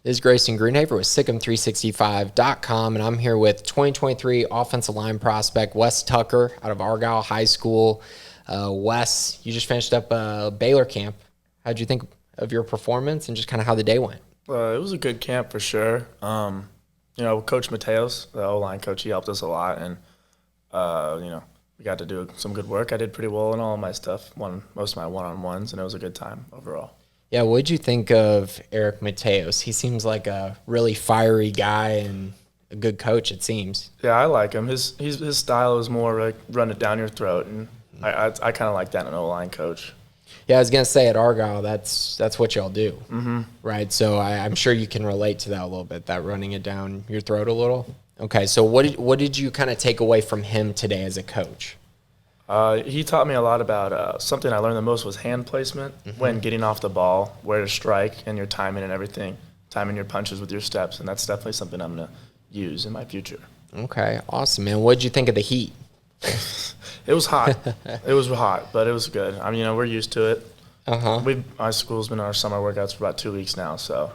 This is Grayson Greenhaver with Sikkim365.com, and I'm here with 2023 offensive line prospect Wes Tucker out of Argyle High School. Wes, you just finished up Baylor camp. How'd you think of your performance and just kind of how the day went? It was a good camp for sure. Coach Mateos, the O-line coach, he helped us a lot, and we got to do some good work. I did pretty well in all of my stuff, won most of my one-on-ones, and it was a good time overall. Yeah, what did you think of Eric Mateos? He seems like a really fiery guy and a good coach, it seems. Yeah, I like him. His style is more like run it down your throat, and I kind of like that in an O-line coach. Yeah, I was going to say at Argyle, that's what y'all do, right? So I'm sure you can relate to that a little bit, that running it down your throat a little. Okay, so what did you kind of take away from him today as a coach? He taught me a lot about something I learned the most was hand placement when getting off the ball, where to strike, and your timing and everything, timing your punches with your steps, and that's definitely something I'm going to use in my future. Okay, awesome, man. What did you think of the heat? It was hot. It was hot, but it was good. I mean, we're used to it. Our school's been on our summer workouts for about 2 weeks now, so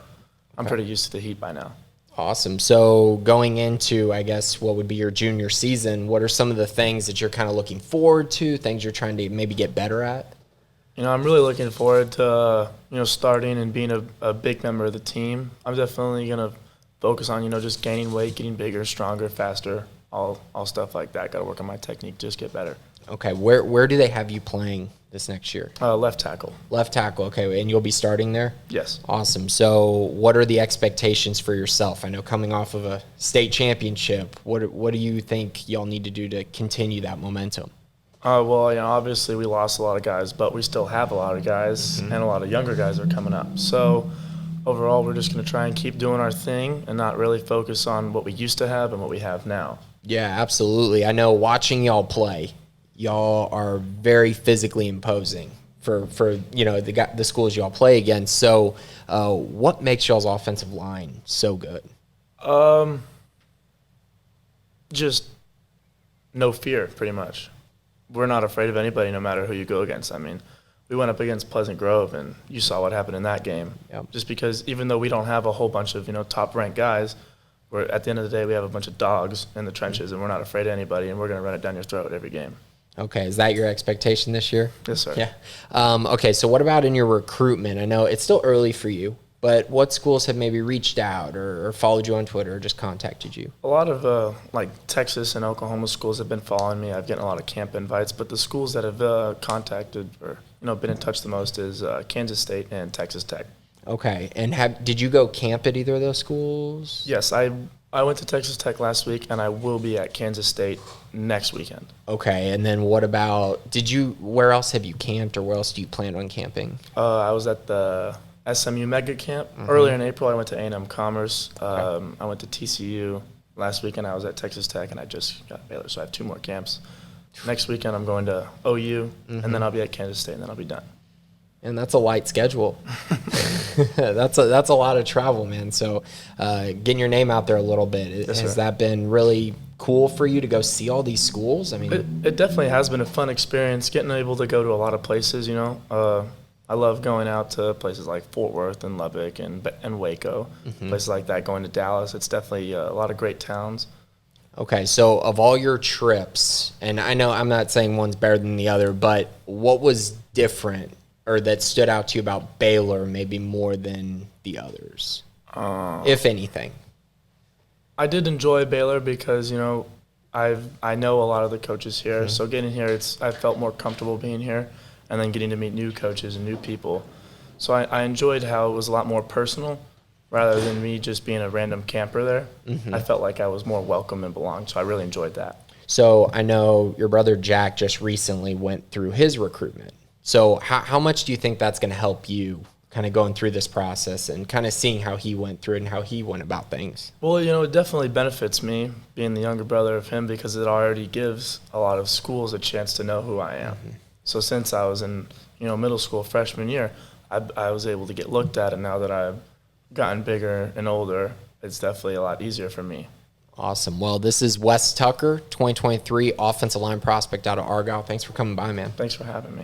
I'm pretty used to the heat by now. Awesome. So going into, I guess, what would be your junior season, what are some of the things that you're kind of looking forward to, things you're trying to maybe get better at? I'm really looking forward to, starting and being a big member of the team. I'm definitely going to focus on, just gaining weight, getting bigger, stronger, faster, all stuff like that. Got to work on my technique, just get better. Okay. Where do they have you playing this next year? Left tackle. Left tackle. Okay. And you'll be starting there? Yes. Awesome. So what are the expectations for yourself? I know coming off of a state championship, what do you think y'all need to do to continue that momentum? Obviously we lost a lot of guys, but we still have a lot of guys, and a lot of younger guys are coming up. So overall, we're just going to try and keep doing our thing and not really focus on what we used to have and what we have now. Yeah, absolutely. I know watching y'all play, y'all are very physically imposing for the schools y'all play against. So what makes y'all's offensive line so good? Just no fear, pretty much. We're not afraid of anybody, no matter who you go against. I mean, we went up against Pleasant Grove, and you saw what happened in that game. Yep. Just because even though we don't have a whole bunch of top-ranked guys, at the end of the day, we have a bunch of dogs in the trenches, and we're not afraid of anybody, and we're going to run it down your throat every game. Okay, is that your expectation this year? Yes, sir. Yeah. Okay, so what about in your recruitment? I know it's still early for you, but what schools have maybe reached out or followed you on Twitter or just contacted you? A lot of Texas and Oklahoma schools have been following me. I've gotten a lot of camp invites, but the schools that have contacted or been in touch the most is Kansas State and Texas Tech. Okay, and did you go camp at either of those schools? Yes, I went to Texas Tech last week, and I will be at Kansas State next weekend. Okay, and then what about, where else have you camped, or where else do you plan on camping? I was at the SMU Mega Camp. Earlier in April, I went to A&M Commerce. I went to TCU. Last weekend, I was at Texas Tech, and I just got Baylor, so I have 2 more camps. Next weekend, I'm going to OU, and then I'll be at Kansas State, and then I'll be done. And that's a light schedule. That's a lot of travel, man. So getting your name out there a little bit, has that been really cool for you to go see all these schools? I mean, it definitely has been a fun experience, getting able to go to a lot of places, I love going out to places like Fort Worth and Lubbock and Waco, places like that, going to Dallas. It's definitely a lot of great towns. Okay, so of all your trips, and I know I'm not saying one's better than the other, but what was different or that stood out to you about Baylor maybe more than the others, if anything? I did enjoy Baylor because, I know a lot of the coaches here, so getting here, I felt more comfortable being here, and then getting to meet new coaches and new people. So I enjoyed how it was a lot more personal rather than me just being a random camper there. I felt like I was more welcome and belonged, so I really enjoyed that. So I know your brother Jack just recently went through his recruitment. So how much do you think that's going to help you kind of going through this process and kind of seeing how he went through it and how he went about things? Well, it definitely benefits me being the younger brother of him because it already gives a lot of schools a chance to know who I am. So since I was in, middle school freshman year, I was able to get looked at, and now that I've gotten bigger and older, it's definitely a lot easier for me. Awesome. Well, this is Wes Tucker, 2023 offensive line prospect out of Argyle. Thanks for coming by, man. Thanks for having me.